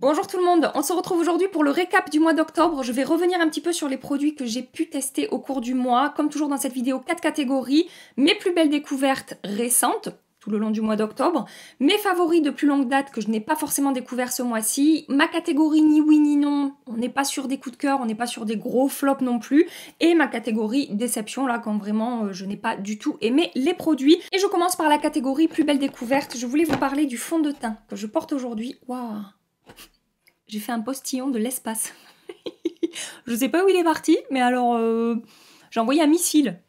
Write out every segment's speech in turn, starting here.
Bonjour tout le monde, on se retrouve aujourd'hui pour le récap du mois d'octobre. Je vais revenir un petit peu sur les produits que j'ai pu tester au cours du mois. Comme toujours dans cette vidéo, 4 catégories. Mes plus belles découvertes récentes, tout le long du mois d'octobre. Mes favoris de plus longue date que je n'ai pas forcément découvert ce mois-ci. Ma catégorie ni oui ni non, on n'est pas sur des coups de cœur, on n'est pas sur des gros flops non plus. Et ma catégorie déception, là, quand vraiment je n'ai pas du tout aimé les produits. Et je commence par la catégorie plus belle découverte. Je voulais vous parler du fond de teint que je porte aujourd'hui. Waouh! J'ai fait un postillon de l'espace. Je sais pas où il est parti, mais alors j'ai envoyé un missile.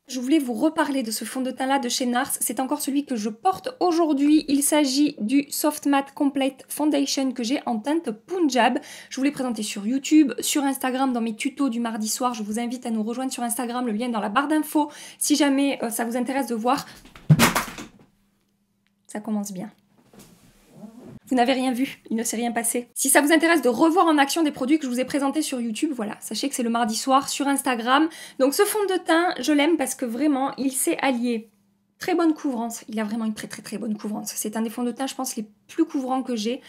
Je voulais vous reparler de ce fond de teint là de chez NARS. C'est encore celui que je porte aujourd'hui. Il s'agit du Soft Matte Complete Foundation que j'ai en teinte Punjab. Je vous l'ai présenté sur YouTube, sur Instagram, dans mes tutos du mardi soir. Je vous invite à nous rejoindre sur Instagram, le lien est dans la barre d'infos. Si jamais ça vous intéresse de voir, ça commence bien. Vous n'avez rien vu, il ne s'est rien passé. Si ça vous intéresse de revoir en action des produits que je vous ai présentés sur YouTube, voilà, sachez que c'est le mardi soir sur Instagram. Donc ce fond de teint, je l'aime parce que vraiment, il s'est allié. Très bonne couvrance, il a vraiment une très bonne couvrance. C'est un des fonds de teint, je pense, les plus couvrants que j'ai.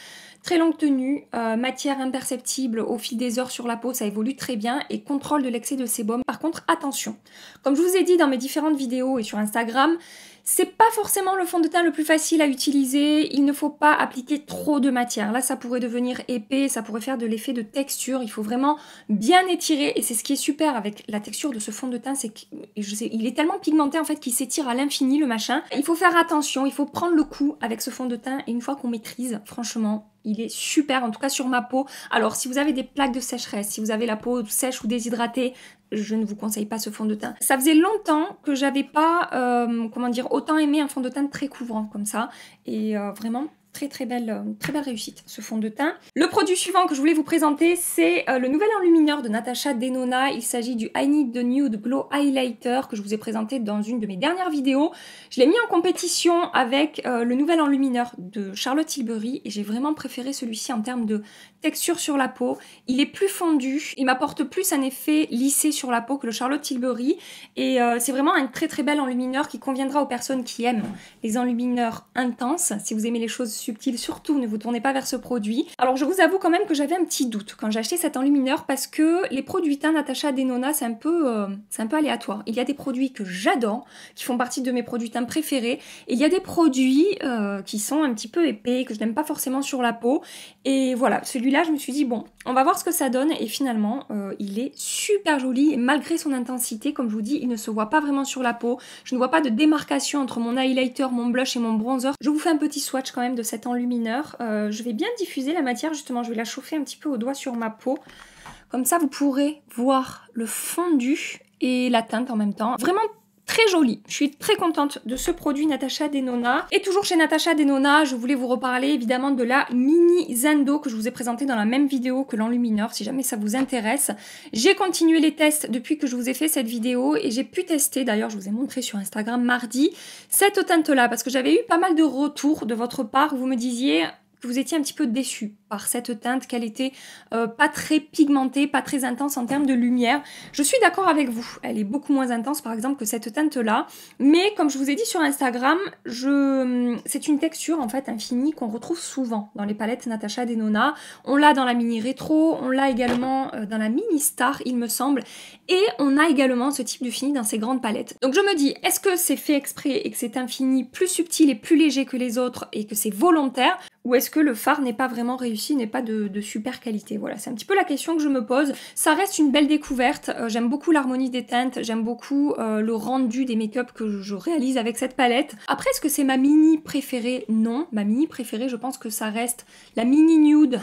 Très longue tenue, matière imperceptible au fil des heures sur la peau, ça évolue très bien et contrôle de l'excès de sébum. Par contre, attention, comme je vous ai dit dans mes différentes vidéos et sur Instagram, c'est pas forcément le fond de teint le plus facile à utiliser, il ne faut pas appliquer trop de matière. Là, ça pourrait devenir épais, ça pourrait faire de l'effet de texture, il faut vraiment bien étirer et c'est ce qui est super avec la texture de ce fond de teint, c'est qu'il est tellement pigmenté en fait qu'il s'étire à l'infini le machin. Il faut faire attention, il faut prendre le coup avec ce fond de teint et une fois qu'on maîtrise, franchement, il est super, en tout cas sur ma peau. Alors, si vous avez des plaques de sécheresse, si vous avez la peau sèche ou déshydratée, je ne vous conseille pas ce fond de teint. Ça faisait longtemps que j'avais pas, comment dire, autant aimé un fond de teint très couvrant comme ça. Et vraiment, très belle réussite, ce fond de teint. Le produit suivant que je voulais vous présenter, c'est le nouvel enlumineur de Natasha Denona. Il s'agit du I Need the Nude Glow Highlighter que je vous ai présenté dans une de mes dernières vidéos. Je l'ai mis en compétition avec le nouvel enlumineur de Charlotte Tilbury et j'ai vraiment préféré celui-ci en termes de texture sur la peau. Il est plus fondu, il m'apporte plus un effet lissé sur la peau que le Charlotte Tilbury et c'est vraiment un très bel enlumineur qui conviendra aux personnes qui aiment les enlumineurs intenses. Si vous aimez les choses subtiles, surtout ne vous tournez pas vers ce produit. Alors je vous avoue quand même que j'avais un petit doute quand j'ai acheté cet enlumineur parce que les produits teints Natasha Denona c'est un peu aléatoire. Il y a des produits que j'adore, qui font partie de mes produits teints préférés et il y a des produits qui sont un petit peu épais, que je n'aime pas forcément sur la peau et voilà, celui-là je me suis dit bon, on va voir ce que ça donne et finalement il est super joli et malgré son intensité, comme je vous dis, il ne se voit pas vraiment sur la peau. Je ne vois pas de démarcation entre mon highlighter, mon blush et mon bronzer. Je vous fais un petit swatch quand même de cet enlumineur. Je vais bien diffuser la matière justement, je vais la chauffer un petit peu au doigt sur ma peau. Comme ça vous pourrez voir le fondu et la teinte en même temps. Vraiment très joli. Je suis très contente de ce produit Natasha Denona. Et toujours chez Natasha Denona, je voulais vous reparler évidemment de la mini Zendo que je vous ai présentée dans la même vidéo que l'enlumineur, si jamais ça vous intéresse. J'ai continué les tests depuis que je vous ai fait cette vidéo et j'ai pu tester, d'ailleurs je vous ai montré sur Instagram mardi, cette teinte-là, parce que j'avais eu pas mal de retours de votre part où vous me disiez que vous étiez un petit peu déçus par cette teinte, qu'elle était pas très pigmentée, pas très intense en termes de lumière. Je suis d'accord avec vous, elle est beaucoup moins intense par exemple que cette teinte-là, mais comme je vous ai dit sur Instagram, c'est une texture en fait infinie qu'on retrouve souvent dans les palettes Natasha Denona. On l'a dans la mini rétro, on l'a également dans la mini star il me semble, et on a également ce type de fini dans ces grandes palettes. Donc je me dis, est-ce que c'est fait exprès et que c'est un fini plus subtil et plus léger que les autres et que c'est volontaire, ou est-ce que le fard n'est pas vraiment réussi, n'est pas de super qualité? Voilà, c'est un petit peu la question que je me pose. Ça reste une belle découverte, j'aime beaucoup l'harmonie des teintes, j'aime beaucoup le rendu des make-up que je réalise avec cette palette. Après, est-ce que c'est ma mini préférée? Non, ma mini préférée, je pense que ça reste la mini nude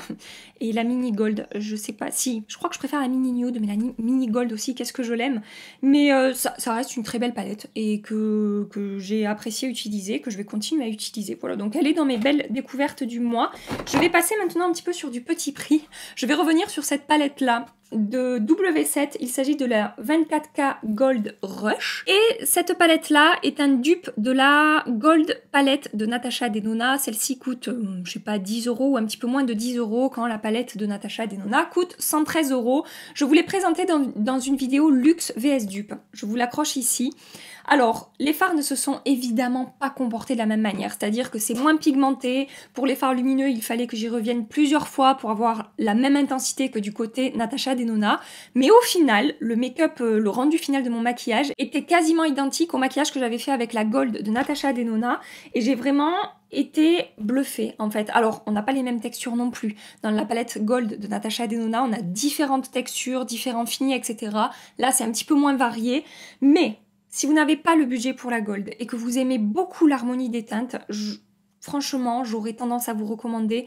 et la mini gold. Je sais pas, si, je crois que je préfère la mini nude, mais la mini gold aussi, qu'est-ce que je l'aime. Mais ça reste une très belle palette et que j'ai apprécié utiliser, que je vais continuer à utiliser. Voilà, donc elle est dans mes belles découvertes du mois. Je vais passer maintenant un petit peu sur du petit prix. Je vais revenir sur cette palette là de W7, il s'agit de la 24K Gold Rush et cette palette là est un dupe de la Gold palette de Natasha Denona. Celle-ci coûte je sais pas 10 € ou un petit peu moins de 10 € quand la palette de Natasha Denona coûte 113 €. Je vous l'ai présentée dans une vidéo luxe vs dupe, je vous l'accroche ici. Alors, les fards ne se sont évidemment pas comportés de la même manière, c'est-à-dire que c'est moins pigmenté. Pour les fards lumineux, il fallait que j'y revienne plusieurs fois pour avoir la même intensité que du côté Natasha Denona. Mais au final, le make-up, le rendu final de mon maquillage était quasiment identique au maquillage que j'avais fait avec la Gold de Natasha Denona. Et j'ai vraiment été bluffée en fait. Alors, on n'a pas les mêmes textures non plus. Dans la palette Gold de Natasha Denona, on a différentes textures, différents finis, etc. Là, c'est un petit peu moins varié. Mais si vous n'avez pas le budget pour la Gold et que vous aimez beaucoup l'harmonie des teintes, franchement, j'aurais tendance à vous recommander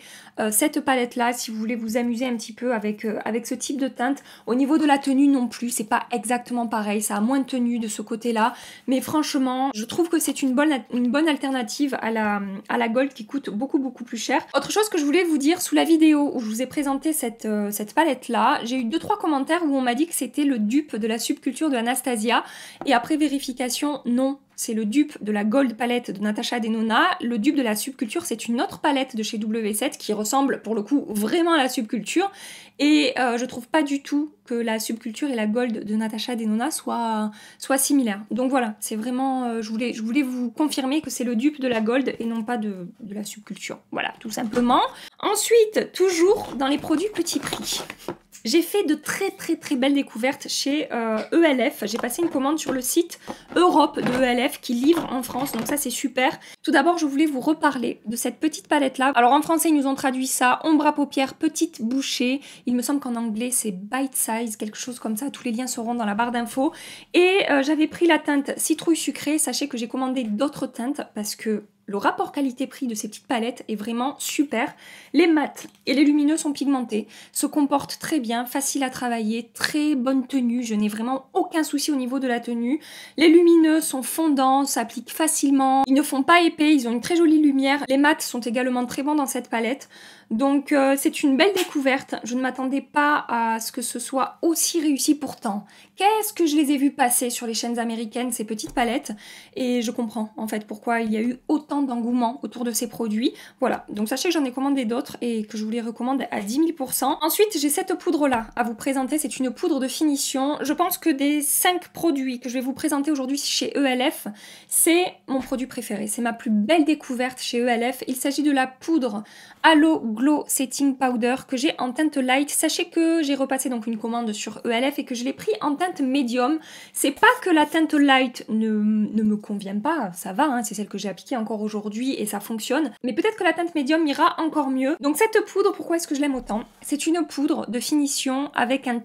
cette palette-là si vous voulez vous amuser un petit peu avec ce type de teinte. Au niveau de la tenue non plus, c'est pas exactement pareil, ça a moins de tenue de ce côté-là. Mais franchement, je trouve que c'est une bonne alternative à la Gold qui coûte beaucoup plus cher. Autre chose que je voulais vous dire, sous la vidéo où je vous ai présenté cette palette-là, j'ai eu 2-3 commentaires où on m'a dit que c'était le dupe de la subculture de Anastasia. Et après vérification, non. C'est le dupe de la Gold palette de Natasha Denona. Le dupe de la subculture, c'est une autre palette de chez W7 qui ressemble pour le coup vraiment à la subculture. Et je trouve pas du tout que la subculture et la Gold de Natasha Denona soient similaires. Donc voilà, c'est vraiment... je voulais vous confirmer que c'est le dupe de la Gold et non pas de la subculture. Voilà, tout simplement. Ensuite, toujours dans les produits petit prix. J'ai fait de très belles découvertes chez ELF. J'ai passé une commande sur le site Europe de ELF qui livre en France, donc ça c'est super. Tout d'abord, je voulais vous reparler de cette petite palette-là. Alors en français, ils nous ont traduit ça, ombre à paupières, petite bouchée. Il me semble qu'en anglais, c'est bite size, quelque chose comme ça. Tous les liens seront dans la barre d'infos. Et j'avais pris la teinte citrouille sucrée. Sachez que j'ai commandé d'autres teintes parce que le rapport qualité-prix de ces petites palettes est vraiment super. Les mats et les lumineux sont pigmentés, se comportent très bien, faciles à travailler, très bonne tenue. Je n'ai vraiment aucun souci au niveau de la tenue. Les lumineux sont fondants, s'appliquent facilement. Ils ne font pas épais, ils ont une très jolie lumière. Les mats sont également très bons dans cette palette. Donc c'est une belle découverte. Je ne m'attendais pas à ce que ce soit aussi réussi pourtant. Qu'est-ce que je les ai vus passer sur les chaînes américaines, ces petites palettes. Et je comprends en fait pourquoi il y a eu autant d'engouement autour de ces produits. Voilà, donc sachez que j'en ai commandé d'autres et que je vous les recommande à 10 000%. Ensuite, j'ai cette poudre-là à vous présenter. C'est une poudre de finition. Je pense que des 5 produits que je vais vous présenter aujourd'hui chez ELF, c'est mon produit préféré. C'est ma plus belle découverte chez ELF. Il s'agit de la poudre Halo Glow Setting Powder que j'ai en teinte light. Sachez que j'ai repassé donc une commande sur ELF et que je l'ai pris en teinte médium. C'est pas que la teinte light ne me convient pas, ça va, hein, c'est celle que j'ai appliquée encore aujourd'hui et ça fonctionne. Mais peut-être que la teinte médium ira encore mieux. Donc cette poudre, pourquoi est-ce que je l'aime autant? C'est une poudre de finition avec un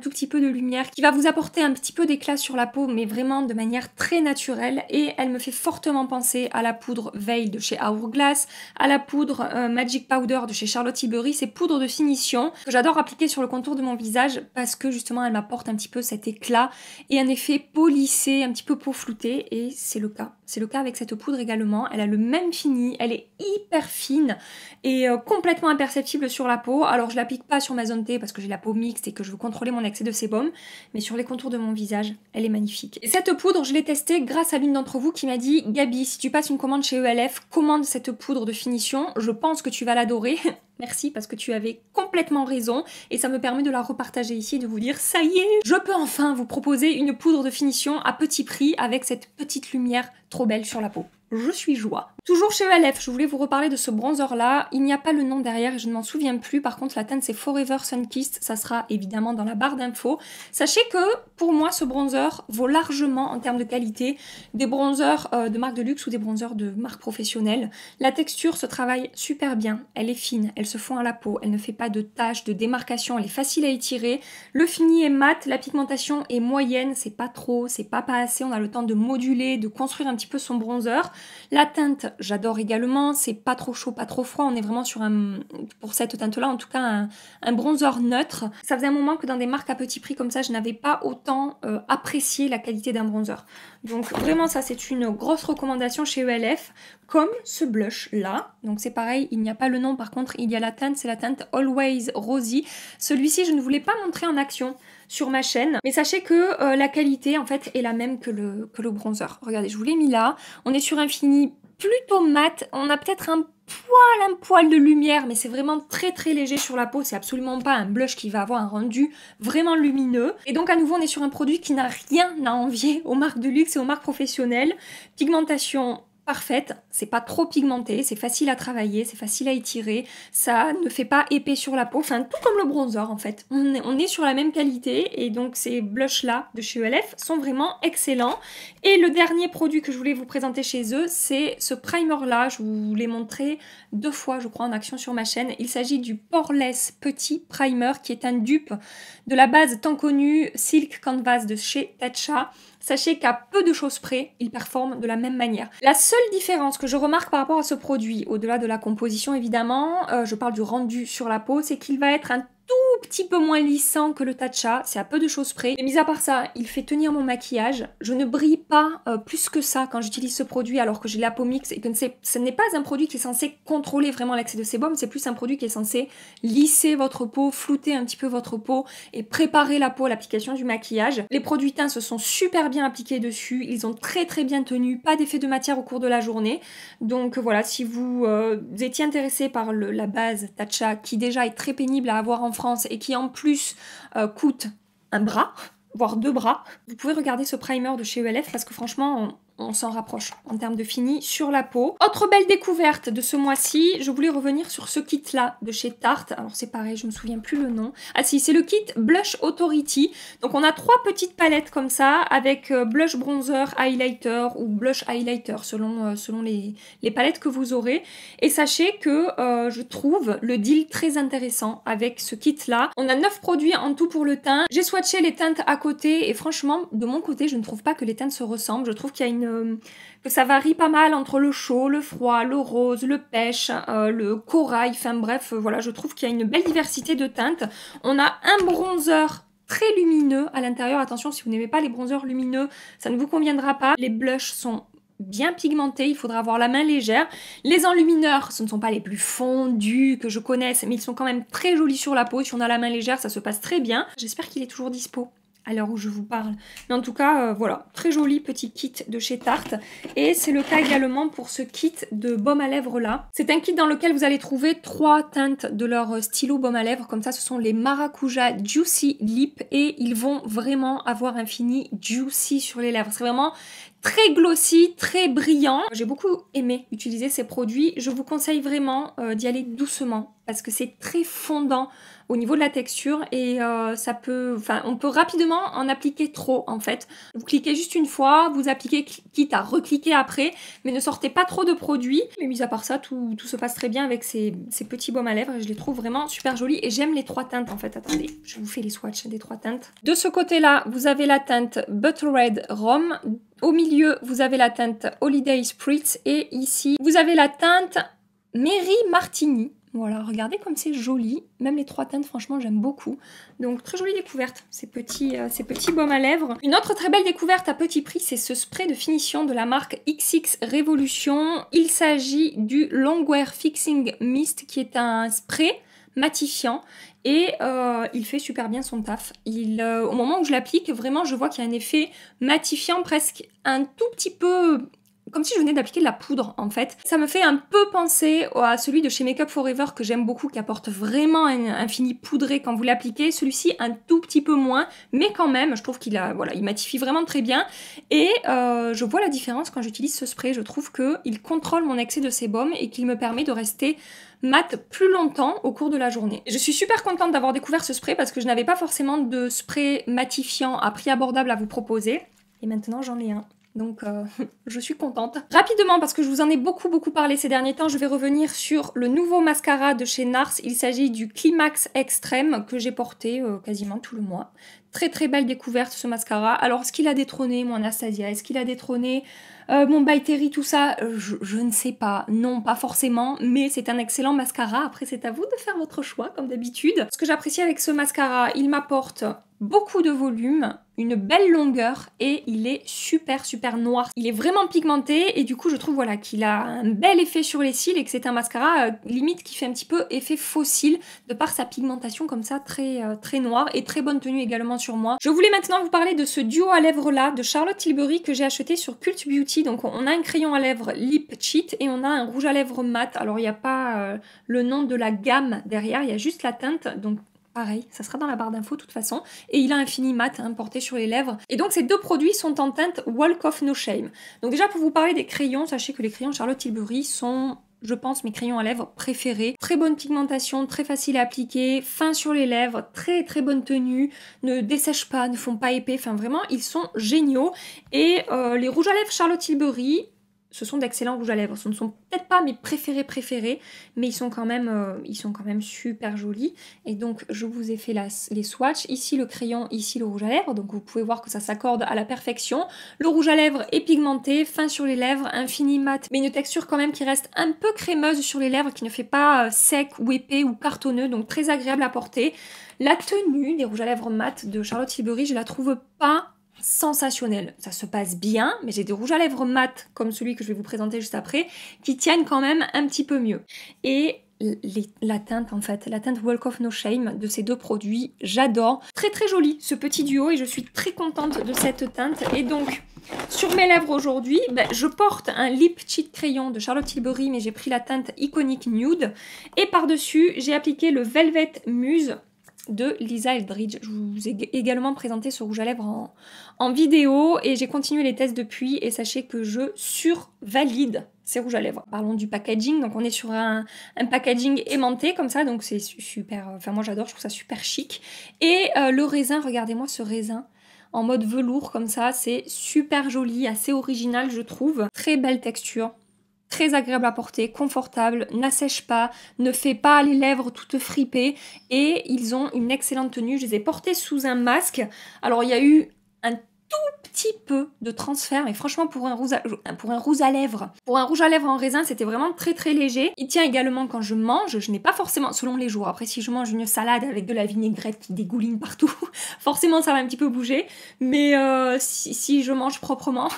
tout petit peu de lumière qui va vous apporter un petit peu d'éclat sur la peau, mais vraiment de manière très naturelle. Et elle me fait fortement penser à la poudre Veil de chez Hourglass, à la poudre Magic Powder de chez Charlotte Tilbury. Ces poudres de finition que j'adore appliquer sur le contour de mon visage parce que justement elle m'apporte un petit peu cet éclat et un effet peau lissée, un petit peu peau floutée, et c'est le cas. C'est le cas avec cette poudre également. Elle a le même fini, elle est hyper fine et complètement imperceptible sur la peau. Alors je l'applique pas sur ma zone T parce que j'ai la peau mixte et que je veux contrôler mon excès de sébum, mais sur les contours de mon visage, elle est magnifique. Et cette poudre, je l'ai testée grâce à l'une d'entre vous qui m'a dit « Gabi, si tu passes une commande chez ELF, commande cette poudre de finition, je pense que tu vas l'adorer. » Merci parce que tu avais complètement raison et ça me permet de la repartager ici et de vous dire « Ça y est, je peux enfin vous proposer une poudre de finition à petit prix avec cette petite lumière trop belle sur la peau. » Je suis joie. Toujours chez ELF, je voulais vous reparler de ce bronzer là. Il n'y a pas le nom derrière et je ne m'en souviens plus. Par contre, la teinte c'est Forever Sunkissed. Ça sera évidemment dans la barre d'infos. Sachez que pour moi, ce bronzer vaut largement en termes de qualité des bronzers de marque de luxe ou des bronzers de marque professionnelle. La texture se travaille super bien. Elle est fine, elle se fond à la peau, elle ne fait pas de taches, de démarcation, elle est facile à étirer. Le fini est mat, la pigmentation est moyenne. C'est pas trop, c'est pas assez. On a le temps de moduler, de construire un petit peu son bronzer. La teinte, j'adore également, c'est pas trop chaud, pas trop froid, on est vraiment sur pour cette teinte-là, en tout cas, un bronzer neutre. Ça faisait un moment que dans des marques à petit prix comme ça, je n'avais pas autant apprécié la qualité d'un bronzer. Donc vraiment, ça, c'est une grosse recommandation chez ELF, comme ce blush-là. Donc c'est pareil, il n'y a pas le nom, par contre, il y a la teinte, c'est la teinte Always Rosy. Celui-ci, je ne voulais pas montrer en action sur ma chaîne, mais sachez que la qualité en fait est la même que le bronzer. Regardez, je vous l'ai mis là, on est sur un fini plutôt mat. On a peut-être un poil de lumière, mais c'est vraiment très très léger sur la peau. C'est absolument pas un blush qui va avoir un rendu vraiment lumineux. Et donc à nouveau, on est sur un produit qui n'a rien à envier aux marques de luxe et aux marques professionnelles. Pigmentation parfaite, c'est pas trop pigmenté, c'est facile à travailler, c'est facile à étirer, ça ne fait pas épais sur la peau, enfin tout comme le bronzer en fait. On est sur la même qualité et donc ces blushs là de chez ELF sont vraiment excellents. Et le dernier produit que je voulais vous présenter chez eux, c'est ce primer là, je vous l'ai montré 2 fois je crois en action sur ma chaîne. Il s'agit du Poreless Petit Primer qui est un dupe de la base tant connue Silk Canvas de chez Tatcha. Sachez qu'à peu de choses près, il performe de la même manière. La seule différence que je remarque par rapport à ce produit, au-delà de la composition évidemment, je parle du rendu sur la peau, c'est qu'il va être un tout petit peu moins lissant que le Tatcha, c'est à peu de choses près. Et mis à part ça, il fait tenir mon maquillage. Je ne brille pas plus que ça quand j'utilise ce produit alors que j'ai la peau mixte et que ce n'est pas un produit qui est censé contrôler vraiment l'excès de sébum, c'est plus un produit qui est censé lisser votre peau, flouter un petit peu votre peau et préparer la peau à l'application du maquillage. Les produits teints se sont super bien appliqués dessus, ils ont très bien tenu, pas d'effet de matière au cours de la journée. Donc voilà, si vous étiez intéressé par la base Tatcha qui déjà est très pénible à avoir en France et qui en plus coûte un bras, voire 2 bras, vous pouvez regarder ce primer de chez ELF parce que franchement on s'en rapproche en termes de fini sur la peau. Autre belle découverte de ce mois-ci, je voulais revenir sur ce kit là de chez Tarte. Alors c'est pareil, je me souviens plus le nom. Ah si, c'est le kit Blush Authority. Donc on a 3 petites palettes comme ça avec blush bronzer, highlighter ou blush highlighter selon les palettes que vous aurez. Et sachez que je trouve le deal très intéressant avec ce kit là. On a 9 produits en tout pour le teint. J'ai swatché les teintes à côté et franchement de mon côté je ne trouve pas que les teintes se ressemblent. Je trouve qu'il y a que ça varie pas mal entre le chaud, le froid, le rose, le pêche, le corail, enfin bref, voilà, je trouve qu'il y a une belle diversité de teintes. On a un bronzer très lumineux à l'intérieur, attention si vous n'aimez pas les bronzers lumineux, ça ne vous conviendra pas. Les blushs sont bien pigmentés, il faudra avoir la main légère. Les enlumineurs, ce ne sont pas les plus fondus que je connaisse, mais ils sont quand même très jolis sur la peau. Si on a la main légère, ça se passe très bien. J'espère qu'il est toujours dispo à l'heure où je vous parle. Mais en tout cas, voilà, très joli petit kit de chez Tarte. Et c'est le cas également pour ce kit de baume à lèvres là. C'est un kit dans lequel vous allez trouver 3 teintes de leur stylo baume à lèvres. Comme ça, ce sont les Maracuja Juicy Lip. Et ils vont vraiment avoir un fini juicy sur les lèvres. C'est vraiment très glossy, très brillant. J'ai beaucoup aimé utiliser ces produits. Je vous conseille vraiment d'y aller doucement parce que c'est très fondant au niveau de la texture et on peut rapidement en appliquer trop en fait. Vous cliquez juste une fois, vous appliquez quitte à recliquer après, mais ne sortez pas trop de produits. Mais mis à part ça, tout se passe très bien avec ces petits baumes à lèvres et je les trouve vraiment super jolis et j'aime les 3 teintes en fait. Attendez, je vous fais les swatchs des 3 teintes. De ce côté-là, vous avez la teinte Butter Red Rum. Au milieu, vous avez la teinte Holiday Spritz et ici, vous avez la teinte Mary Martini. Voilà, regardez comme c'est joli. Même les 3 teintes, franchement, j'aime beaucoup. Donc, très jolie découverte, ces petits baumes à lèvres. Une autre très belle découverte à petit prix, c'est ce spray de finition de la marque XX Revolution. Il s'agit du Longwear Fixing Mist, qui est un spray matifiant. Et il fait super bien son taf. Au moment où je l'applique, vraiment, je vois qu'il y a un effet matifiant, presque un tout petit peu comme si je venais d'appliquer de la poudre en fait. Ça me fait un peu penser à celui de chez Make Up For Ever que j'aime beaucoup, qui apporte vraiment un fini poudré quand vous l'appliquez. Celui-ci un tout petit peu moins, mais quand même, je trouve qu'il il matifie vraiment très bien. Et je vois la différence quand j'utilise ce spray. Je trouve qu'il contrôle mon excès de sébum et qu'il me permet de rester mat plus longtemps au cours de la journée. Je suis super contente d'avoir découvert ce spray parce que je n'avais pas forcément de spray matifiant à prix abordable à vous proposer. Et maintenant j'en ai un. Donc je suis contente. Rapidement, parce que je vous en ai beaucoup parlé ces derniers temps, je vais revenir sur le nouveau mascara de chez NARS. Il s'agit du Climax Extreme que j'ai porté quasiment tout le mois. Très belle découverte ce mascara. Alors est-ce qu'il a détrôné mon Anastasia? Est-ce qu'il a détrôné mon By Terry, tout ça? Je ne sais pas. Non, pas forcément, mais c'est un excellent mascara. Après, c'est à vous de faire votre choix, comme d'habitude. Ce que j'apprécie avec ce mascara, il m'apporte beaucoup de volume, une belle longueur et il est super noir. Il est vraiment pigmenté et du coup je trouve voilà qu'il a un bel effet sur les cils et que c'est un mascara limite qui fait un petit peu effet faux cils de par sa pigmentation comme ça très noire et très bonne tenue également sur moi. Je voulais maintenant vous parler de ce duo à lèvres là de Charlotte Tilbury que j'ai acheté sur Cult Beauty. Donc on a un crayon à lèvres Lip Cheat et on a un rouge à lèvres mat. Alors il n'y a pas le nom de la gamme derrière, il y a juste la teinte. Donc pareil, ça sera dans la barre d'infos de toute façon. Et il a un fini mat porté sur les lèvres. Et donc ces deux produits sont en teinte Walk of No Shame. Donc déjà pour vous parler des crayons, sachez que les crayons Charlotte Tilbury sont, je pense, mes crayons à lèvres préférés. Très bonne pigmentation, très facile à appliquer, fin sur les lèvres, très bonne tenue, ne dessèchent pas, ne font pas épais. Enfin vraiment, ils sont géniaux. Et les rouges à lèvres Charlotte Tilbury, ce sont d'excellents rouges à lèvres. Ce ne sont peut-être pas mes préférés, mais ils sont quand même super jolis. Et donc, je vous ai fait les swatchs. Ici, le crayon, ici, le rouge à lèvres. Donc, vous pouvez voir que ça s'accorde à la perfection. Le rouge à lèvres est pigmenté, fin sur les lèvres, un fini mat, mais une texture quand même qui reste un peu crémeuse sur les lèvres, qui ne fait pas sec ou épais ou cartonneux. Donc, très agréable à porter. La tenue des rouges à lèvres mat de Charlotte Tilbury, je la trouve pas sensationnel. Ça se passe bien, mais j'ai des rouges à lèvres mat, comme celui que je vais vous présenter juste après, qui tiennent quand même un petit peu mieux. Et la teinte en fait, la teinte Walk of No Shame de ces deux produits, j'adore. Très joli ce petit duo et je suis très contente de cette teinte. Et donc, sur mes lèvres aujourd'hui, je porte un Lip Cheat crayon de Charlotte Tilbury, mais j'ai pris la teinte Iconic Nude. Et par-dessus, j'ai appliqué le Velvet Muse de Lisa Eldridge. Je vous ai également présenté ce rouge à lèvres en vidéo et j'ai continué les tests depuis et sachez que je survalide ces rouges à lèvres. Parlons du packaging, donc on est sur un packaging aimanté comme ça, donc c'est super, enfin moi j'adore, je trouve ça super chic. Et le raisin, regardez-moi ce raisin en mode velours comme ça, c'est super joli, assez original je trouve, très belle texture. Très agréable à porter, confortable, n'assèche pas, ne fait pas les lèvres toutes fripées et ils ont une excellente tenue. Je les ai portés sous un masque. Alors il y a eu un tout petit peu de transfert, mais franchement pour un rouge à lèvres en raisin, c'était vraiment très léger. Il tient également quand je mange, je n'ai pas forcément, selon les jours, après si je mange une salade avec de la vinaigrette qui dégouline partout, forcément ça va un petit peu bouger, mais si je mange proprement...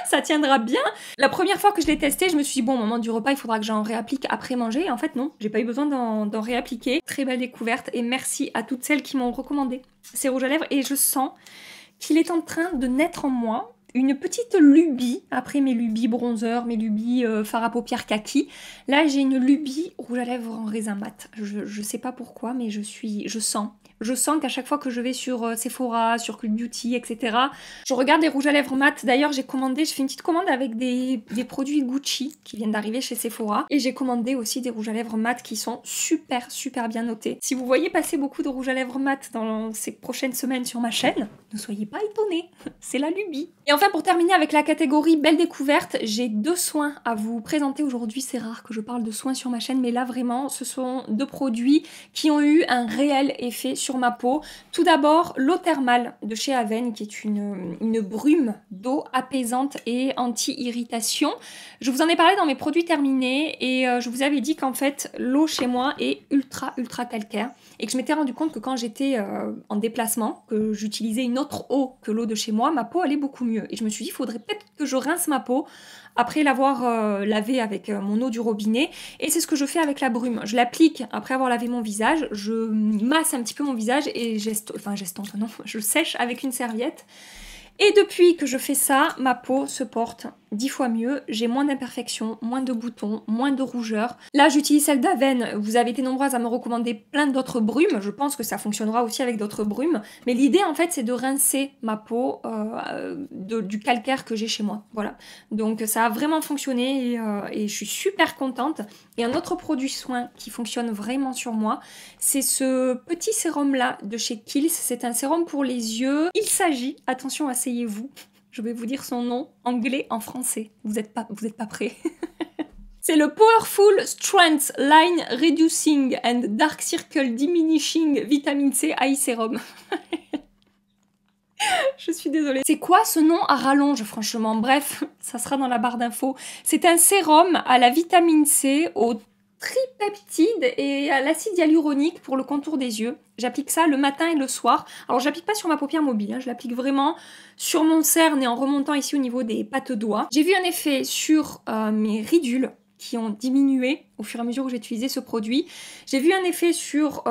ça tiendra bien. La première fois que je l'ai testé, je me suis dit, bon, au moment du repas, il faudra que j'en réapplique après manger. Et en fait, non, j'ai pas eu besoin d'en réappliquer. Très belle découverte et merci à toutes celles qui m'ont recommandé ces rouges à lèvres. Et je sens qu'il est en train de naître en moi une petite lubie, après mes lubies bronzer, mes lubies fard à paupières kaki. Là, j'ai une lubie rouge à lèvres en raisin mat. Je sais pas pourquoi, mais je sens qu'à chaque fois que je vais sur Sephora, sur Cult Beauty, etc., je regarde les rouges à lèvres mat. D'ailleurs, j'ai fait une petite commande avec des produits Gucci qui viennent d'arriver chez Sephora. Et j'ai commandé aussi des rouges à lèvres mat qui sont super bien notés. Si vous voyez passer beaucoup de rouges à lèvres mat dans ces prochaines semaines sur ma chaîne, ne soyez pas étonnés, c'est la lubie. Et enfin, pour terminer avec la catégorie belle découverte, j'ai 2 soins à vous présenter aujourd'hui. C'est rare que je parle de soins sur ma chaîne, mais là vraiment, ce sont 2 produits qui ont eu un réel effet sur ma peau. Tout d'abord, l'eau thermale de chez Avène, qui est une brume d'eau apaisante et anti-irritation. Je vous en ai parlé dans mes produits terminés et je vous avais dit qu'en fait, l'eau chez moi est ultra calcaire et que je m'étais rendu compte que quand j'étais en déplacement, que j'utilisais une autre eau que l'eau de chez moi, ma peau allait beaucoup mieux. Et je me suis dit, il faudrait peut-être que je rince ma peau après l'avoir lavée avec mon eau du robinet. Et c'est ce que je fais avec la brume. Je l'applique après avoir lavé mon visage, je masse un petit peu mon visage et je sèche avec une serviette. Et depuis que je fais ça, ma peau se porte 10 fois mieux, j'ai moins d'imperfections, moins de boutons, moins de rougeurs. Là, j'utilise celle d'Avène, vous avez été nombreuses à me recommander plein d'autres brumes, je pense que ça fonctionnera aussi avec d'autres brumes, mais l'idée en fait c'est de rincer ma peau du calcaire que j'ai chez moi, voilà. Donc ça a vraiment fonctionné et je suis super contente. Et un autre produit soin qui fonctionne vraiment sur moi, c'est ce petit sérum là de chez Kiehl's, c'est un sérum pour les yeux. Il s'agit, attention asseyez-vous, je vais vous dire son nom anglais en français. Vous êtes pas prêts. C'est le Powerful Strength Line Reducing and Dark Circle Diminishing Vitamin C Eye Serum. Je suis désolée. C'est quoi ce nom à rallonge, franchement? Bref, ça sera dans la barre d'infos. C'est un sérum à la vitamine C, au tripeptide et à l'acide hyaluronique pour le contour des yeux. J'applique ça le matin et le soir. Alors j'applique pas sur ma paupière mobile, hein, je l'applique vraiment sur mon cerne et en remontant ici au niveau des pattes doigts. J'ai vu un effet sur mes ridules qui ont diminué au fur et à mesure où j'ai utilisé ce produit. J'ai vu un effet sur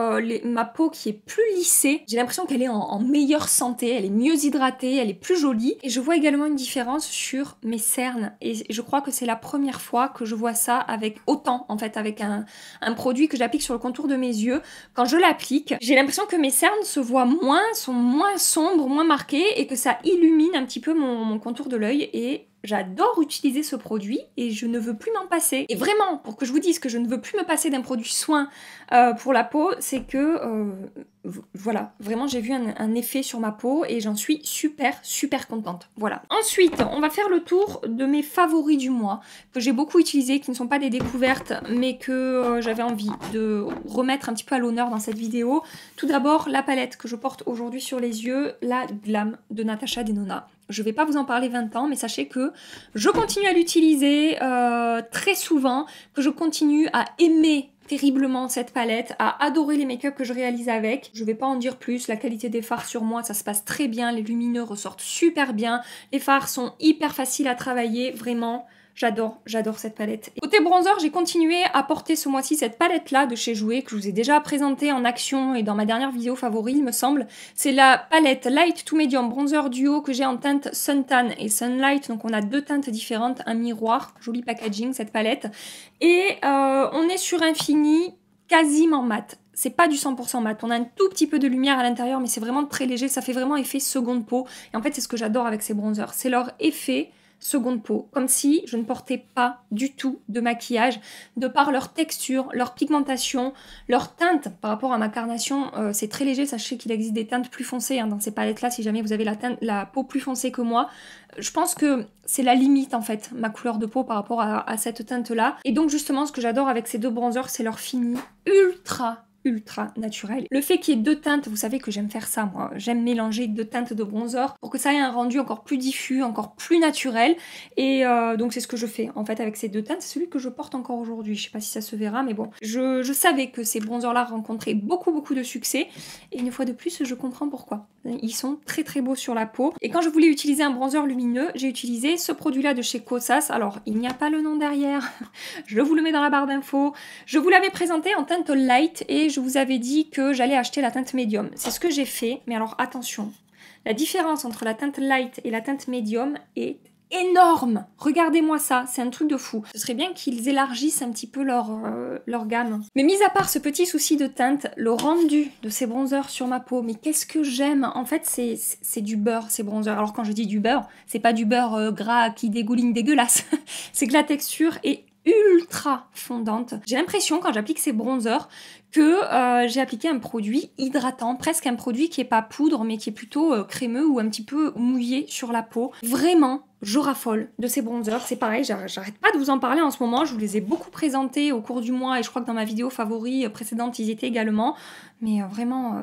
ma peau qui est plus lissée. J'ai l'impression qu'elle est en meilleure santé, elle est mieux hydratée, elle est plus jolie. Et je vois également une différence sur mes cernes. Et je crois que c'est la première fois que je vois ça avec autant, en fait, avec un produit que j'applique sur le contour de mes yeux. Quand je l'applique, j'ai l'impression que mes cernes se voient moins, sont moins sombres, moins marquées et que ça illumine un petit peu mon contour de l'œil et j'adore utiliser ce produit et je ne veux plus m'en passer. Et vraiment, pour que je vous dise que je ne veux plus me passer d'un produit soin pour la peau, c'est que, voilà, vraiment j'ai vu un effet sur ma peau et j'en suis super contente. Voilà. Ensuite, on va faire le tour de mes favoris du mois, que j'ai beaucoup utilisés, qui ne sont pas des découvertes, mais que j'avais envie de remettre un petit peu à l'honneur dans cette vidéo. Tout d'abord, la palette que je porte aujourd'hui sur les yeux, la Glam de Natasha Denona. Je vais pas vous en parler 20 ans, mais sachez que je continue à l'utiliser très souvent, que je continue à aimer terriblement cette palette, à adorer les make-up que je réalise avec. Je vais pas en dire plus, la qualité des fards sur moi, ça se passe très bien, les lumineux ressortent super bien, les fards sont hyper faciles à travailler, vraiment. J'adore cette palette. Et côté bronzer, j'ai continué à porter ce mois-ci cette palette-là de chez Jouer, que je vous ai déjà présentée en action et dans ma dernière vidéo favori, il me semble. C'est la palette Light to Medium Bronzer Duo que j'ai en teinte Suntan et Sunlight. Donc on a deux teintes différentes, un miroir, joli packaging cette palette. Et on est sur un fini quasiment mat. C'est pas du 100% mat, on a un tout petit peu de lumière à l'intérieur, mais c'est vraiment très léger, ça fait vraiment effet seconde peau. Et en fait, c'est ce que j'adore avec ces bronzers, c'est leur effet seconde peau, comme si je ne portais pas du tout de maquillage, de par leur texture, leur pigmentation, leur teinte. Par rapport à ma carnation, c'est très léger, sachez qu'il existe des teintes plus foncées dans ces palettes-là, si jamais vous avez la peau plus foncée que moi. Je pense que c'est la limite en fait, ma couleur de peau par rapport à cette teinte-là. Et donc justement, ce que j'adore avec ces deux bronzers, c'est leur fini ultra naturel. Le fait qu'il y ait deux teintes, vous savez que j'aime faire ça moi, j'aime mélanger deux teintes de bronzer pour que ça ait un rendu encore plus diffus, encore plus naturel et donc c'est ce que je fais en fait avec ces deux teintes, c'est celui que je porte encore aujourd'hui, je sais pas si ça se verra mais bon, je savais que ces bronzers là rencontraient beaucoup de succès et une fois de plus je comprends pourquoi. Ils sont très beaux sur la peau et quand je voulais utiliser un bronzer lumineux, j'ai utilisé ce produit là de chez Kosas, alors il n'y a pas le nom derrière, je vous le mets dans la barre d'infos, je vous l'avais présenté en teinte light et je vous avais dit que j'allais acheter la teinte médium. C'est ce que j'ai fait, mais alors attention, la différence entre la teinte light et la teinte médium est énorme. Regardez-moi ça, c'est un truc de fou. Ce serait bien qu'ils élargissent un petit peu leur gamme. Mais mis à part ce petit souci de teinte, le rendu de ces bronzers sur ma peau, mais qu'est-ce que j'aime. En fait, c'est du beurre, ces bronzers. Alors quand je dis du beurre, c'est pas du beurre gras qui dégouline dégueulasse. C'est que la texture est ultra fondante. J'ai l'impression quand j'applique ces bronzers que j'ai appliqué un produit hydratant, presque un produit qui est pas poudre mais qui est plutôt crémeux ou un petit peu mouillé sur la peau. Vraiment, je raffole de ces bronzers, c'est pareil, j'arrête pas de vous en parler en ce moment, je vous les ai beaucoup présentés au cours du mois et je crois que dans ma vidéo favori précédente ils étaient également, mais vraiment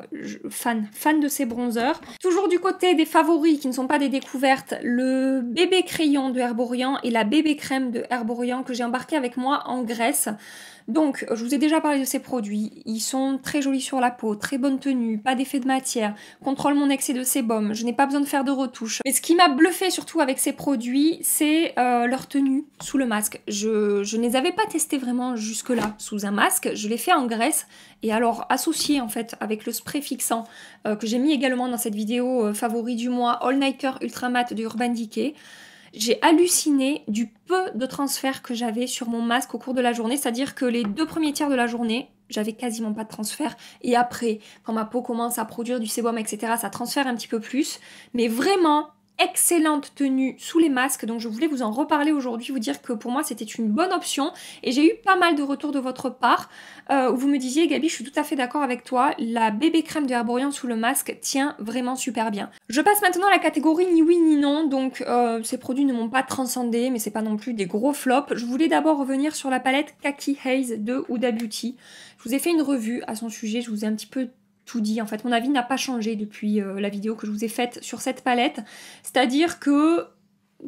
fan de ces bronzers. Toujours du côté des favoris qui ne sont pas des découvertes, le bébé crayon de Herborian et la bébé crème de Herborian que j'ai embarqué avec moi en Grèce. Donc, je vous ai déjà parlé de ces produits, ils sont très jolis sur la peau, très bonne tenue, pas d'effet de matière, contrôle mon excès de sébum, je n'ai pas besoin de faire de retouches. Mais ce qui m'a bluffé surtout avec ces produits, c'est leur tenue sous le masque. Je ne les avais pas testés vraiment jusque-là sous un masque, je l'ai fait en Grèce, et alors associé en fait avec le spray fixant que j'ai mis également dans cette vidéo favori du mois, All Nighter Ultra Matte de Urban Decay, j'ai halluciné du peu de transfert que j'avais sur mon masque au cours de la journée, c'est-à-dire que les 2 premiers tiers de la journée, j'avais quasiment pas de transfert. Et après, quand ma peau commence à produire du sébum, etc., ça transfère un petit peu plus. Mais vraiment, excellente tenue sous les masques, donc je voulais vous en reparler aujourd'hui, vous dire que pour moi c'était une bonne option et j'ai eu pas mal de retours de votre part où vous me disiez Gabi, je suis tout à fait d'accord avec toi, la bébé crème de Herborian sous le masque tient vraiment super bien. Je passe maintenant à la catégorie ni oui ni non, donc ces produits ne m'ont pas transcendé mais c'est pas non plus des gros flops. Je voulais d'abord revenir sur la palette Kaki Haze de Huda Beauty. Je vous ai fait une revue à son sujet, je vous ai un petit peu tout dit. En fait, mon avis n'a pas changé depuis la vidéo que je vous ai faite sur cette palette. C'est-à-dire que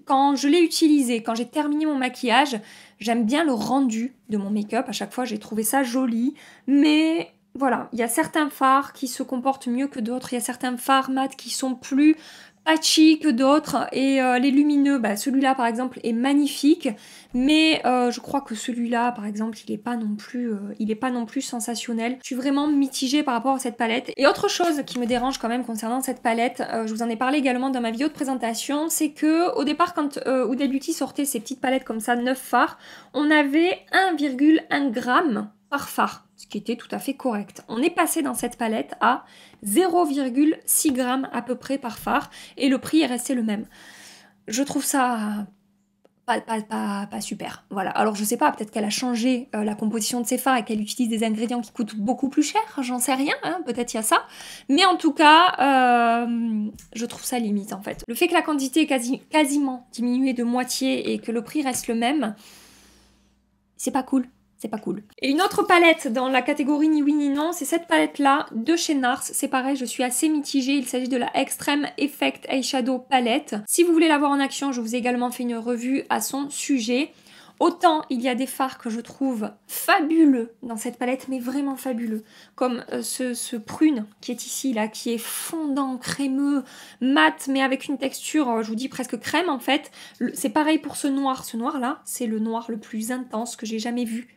quand je l'ai utilisé, quand j'ai terminé mon maquillage, j'aime bien le rendu de mon make-up. À chaque fois, j'ai trouvé ça joli. Mais voilà, il y a certains fards qui se comportent mieux que d'autres. Il y a certains fards mat qui sont plus patchy que d'autres. Et les lumineux, bah, celui-là, par exemple, est magnifique. Mais je crois que celui-là, par exemple, il est pas non plus sensationnel. Je suis vraiment mitigée par rapport à cette palette. Et autre chose qui me dérange quand même concernant cette palette, je vous en ai parlé également dans ma vidéo de présentation, c'est que au départ, quand Huda Beauty sortait ces petites palettes comme ça, 9 fards, on avait 1,1 g par fard, ce qui était tout à fait correct. On est passé dans cette palette à 0,6 g à peu près par fard, et le prix est resté le même. Je trouve ça pas super. Voilà. Alors je sais pas, peut-être qu'elle a changé la composition de ses fards et qu'elle utilise des ingrédients qui coûtent beaucoup plus cher, j'en sais rien, hein, peut-être il y a ça. Mais en tout cas, je trouve ça limite en fait. Le fait que la quantité est quasiment diminuée de moitié et que le prix reste le même, c'est pas cool. C'est pas cool. Et une autre palette dans la catégorie ni oui ni non, c'est cette palette-là de chez NARS. C'est pareil, je suis assez mitigée. Il s'agit de la Extreme Effect Eyeshadow Palette. Si vous voulez la voir en action, je vous ai également fait une revue à son sujet. Autant il y a des fards que je trouve fabuleux dans cette palette, mais vraiment fabuleux. Comme ce prune qui est ici, là, qui est fondant, crémeux, mat, mais avec une texture, je vous dis presque crème en fait. C'est pareil pour ce noir. Ce noir-là, c'est le noir le plus intense que j'ai jamais vu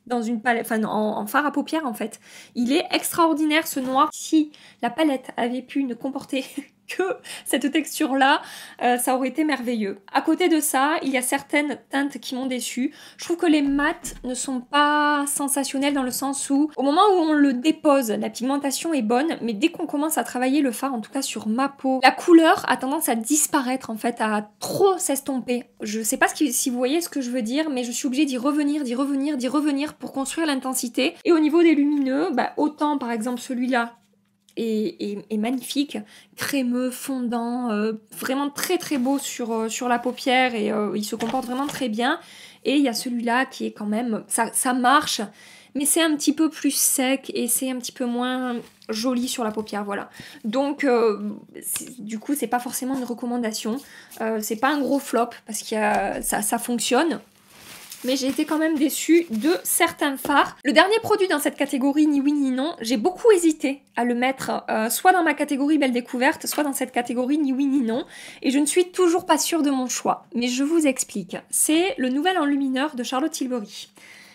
dans une palette, enfin en fard à paupières en fait. Il est extraordinaire ce noir. Si la palette avait pu ne comporter que cette texture là, ça aurait été merveilleux. À côté de ça, il y a certaines teintes qui m'ont déçue. Je trouve que les mats ne sont pas sensationnels dans le sens où au moment où on le dépose, la pigmentation est bonne, mais dès qu'on commence à travailler le fard, en tout cas sur ma peau, la couleur a tendance à disparaître en fait, à trop s'estomper. Je sais pas si vous voyez ce que je veux dire, mais je suis obligée d'y revenir pour construire l'intensité. Et au niveau des lumineux, bah, autant par exemple celui-là est magnifique, crémeux, fondant, vraiment très très beau sur la paupière et il se comporte vraiment très bien. Et il y a celui-là qui est quand même, ça marche, mais c'est un petit peu plus sec et c'est un petit peu moins joli sur la paupière, voilà. Donc du coup c'est pas forcément une recommandation, c'est pas un gros flop parce que ça fonctionne. Mais j'ai été quand même déçue de certains fards. Le dernier produit dans cette catégorie ni oui ni non, j'ai beaucoup hésité à le mettre soit dans ma catégorie belle découverte, soit dans cette catégorie ni oui ni non. Et je ne suis toujours pas sûre de mon choix. Mais je vous explique. C'est le nouvel enlumineur de Charlotte Tilbury.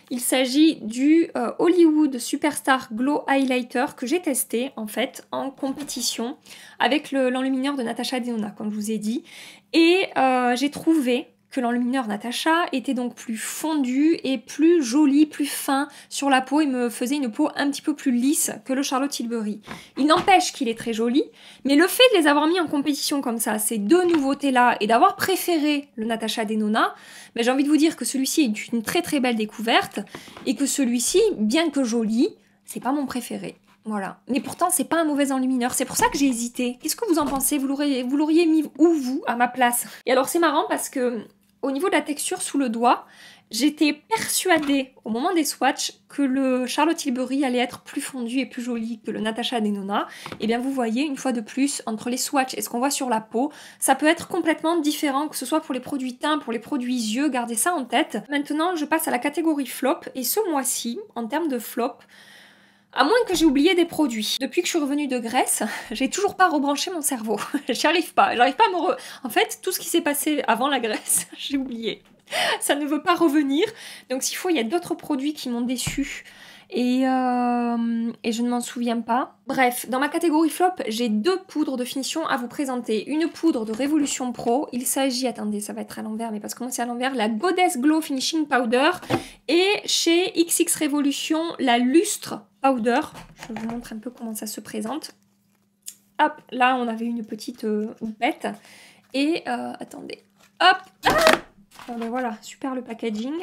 Il s'agit du Hollywood Superstar Glow Highlighter que j'ai testé en fait en compétition avec l'enlumineur de Natasha Denona, comme je vous ai dit. Et j'ai trouvé que l'enlumineur Natasha était donc plus fondu et plus joli, plus fin sur la peau et me faisait une peau un petit peu plus lisse que le Charlotte Tilbury. Il n'empêche qu'il est très joli, mais le fait de les avoir mis en compétition comme ça, ces deux nouveautés-là, et d'avoir préféré le Natasha Denona, ben j'ai envie de vous dire que celui-ci est une très très belle découverte et que celui-ci, bien que joli, c'est pas mon préféré. Voilà. Mais pourtant, c'est pas un mauvais enlumineur. C'est pour ça que j'ai hésité. Qu'est-ce que vous en pensez? Vous l'auriez mis où, vous, à ma place? Et alors, c'est marrant parce que au niveau de la texture sous le doigt, j'étais persuadée au moment des swatchs que le Charlotte Tilbury allait être plus fondu et plus joli que le Natasha Denona. Et bien vous voyez, une fois de plus, entre les swatchs et ce qu'on voit sur la peau, ça peut être complètement différent, que ce soit pour les produits teints, pour les produits yeux, gardez ça en tête. Maintenant, je passe à la catégorie flop, et ce mois-ci, en termes de flop, à moins que j'ai oublié des produits. Depuis que je suis revenue de Grèce, j'ai toujours pas rebranché mon cerveau. J'arrive pas à me En fait, tout ce qui s'est passé avant la Grèce, j'ai oublié. Ça ne veut pas revenir. Donc s'il faut, il y a d'autres produits qui m'ont déçue. Et je ne m'en souviens pas. Bref, dans ma catégorie flop, j'ai deux poudres de finition à vous présenter. Une poudre de Révolution Pro. Il s'agit, attendez, ça va être à l'envers, mais parce que moi c'est à l'envers, la Goddess Glow Finishing Powder. Et chez XX Révolution, la Lustre Powder. Je vous montre un peu comment ça se présente. Hop, là on avait une petite houppette. Et attendez. Hop, ah ben voilà, super le packaging.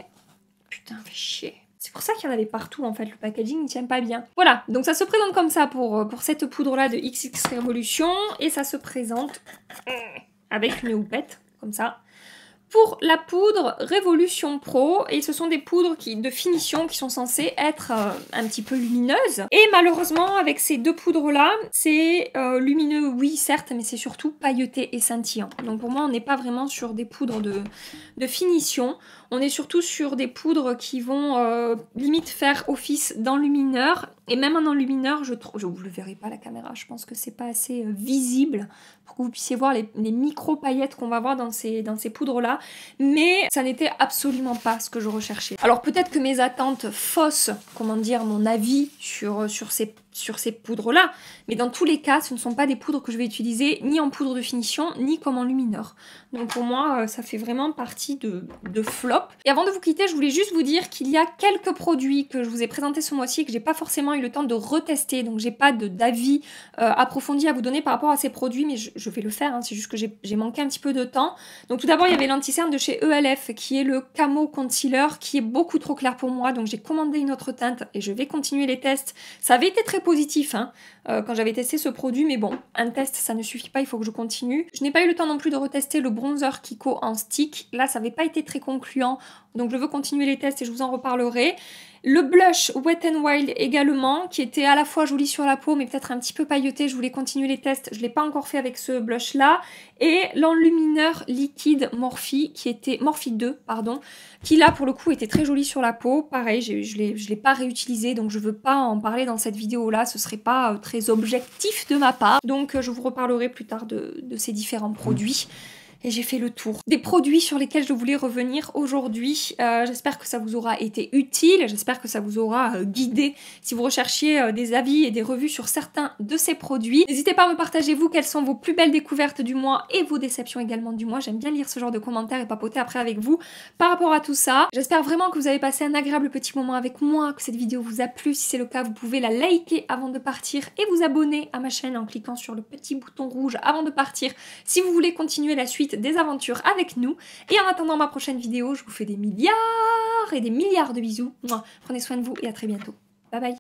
Putain, fait chier. C'est pour ça qu'il y en avait partout en fait, le packaging ne tient pas bien. Voilà, donc ça se présente comme ça pour cette poudre là de XX Révolution. Et ça se présente avec une houppette, comme ça. pour la poudre Révolution Pro, et ce sont des poudres de finition qui sont censées être un petit peu lumineuses. Et malheureusement, avec ces deux poudres-là, c'est lumineux, oui, certes, mais c'est surtout pailleté et scintillant. Donc pour moi, on n'est pas vraiment sur des poudres de finition. On est surtout sur des poudres qui vont limite faire office d'enlumineur. Et même en enlumineur, je vous le verrez pas à la caméra, je pense que c'est pas assez visible pour que vous puissiez voir les micro-paillettes qu'on va voir dans ces poudres-là. Mais ça n'était absolument pas ce que je recherchais. Alors peut-être que mes attentes faussent, comment dire, mon avis sur ces poudres-là. Mais dans tous les cas, ce ne sont pas des poudres que je vais utiliser ni en poudre de finition, ni comme enlumineur. Donc pour moi, ça fait vraiment partie de flop. Et avant de vous quitter, je voulais juste vous dire qu'il y a quelques produits que je vous ai présentés ce mois-ci et que j'ai pas forcément eu le temps de retester. Donc j'ai pas d'avis approfondi à vous donner par rapport à ces produits, mais je vais le faire. Hein. C'est juste que j'ai manqué un petit peu de temps. Donc tout d'abord, il y avait l'anti-cerne de chez ELF, qui est le Camo Concealer, qui est beaucoup trop clair pour moi. Donc j'ai commandé une autre teinte et je vais continuer les tests. Ça avait été très positif quand j'avais testé ce produit, mais bon, un test ça ne suffit pas, il faut que je continue. Je n'ai pas eu le temps non plus de retester le bronzer Kiko en stick, là ça n'avait pas été très concluant, donc je veux continuer les tests et je vous en reparlerai. Le blush Wet n Wild également, qui était à la fois joli sur la peau mais peut-être un petit peu pailleté, je voulais continuer les tests, je ne l'ai pas encore fait avec ce blush là. Et l'enlumineur liquide Morphe, Morphe 2, pardon, qui là pour le coup était très joli sur la peau. Pareil, je l'ai pas réutilisé, donc je veux pas en parler dans cette vidéo là, ce serait pas très objectif de ma part. Donc je vous reparlerai plus tard de ces différents produits. Et j'ai fait le tour des produits sur lesquels je voulais revenir aujourd'hui. J'espère que ça vous aura été utile, j'espère que ça vous aura guidé si vous recherchiez des avis et des revues sur certains de ces produits. N'hésitez pas à me partager vous quelles sont vos plus belles découvertes du mois et vos déceptions également du mois. J'aime bien lire ce genre de commentaires et papoter après avec vous par rapport à tout ça. J'espère vraiment que vous avez passé un agréable petit moment avec moi, que cette vidéo vous a plu. Si c'est le cas, vous pouvez la liker avant de partir et vous abonner à ma chaîne en cliquant sur le petit bouton rouge avant de partir si vous voulez continuer la suite des aventures avec nous. Et en attendant ma prochaine vidéo, je vous fais des milliards et des milliards de bisous. Prenez soin de vous et à très bientôt. Bye bye.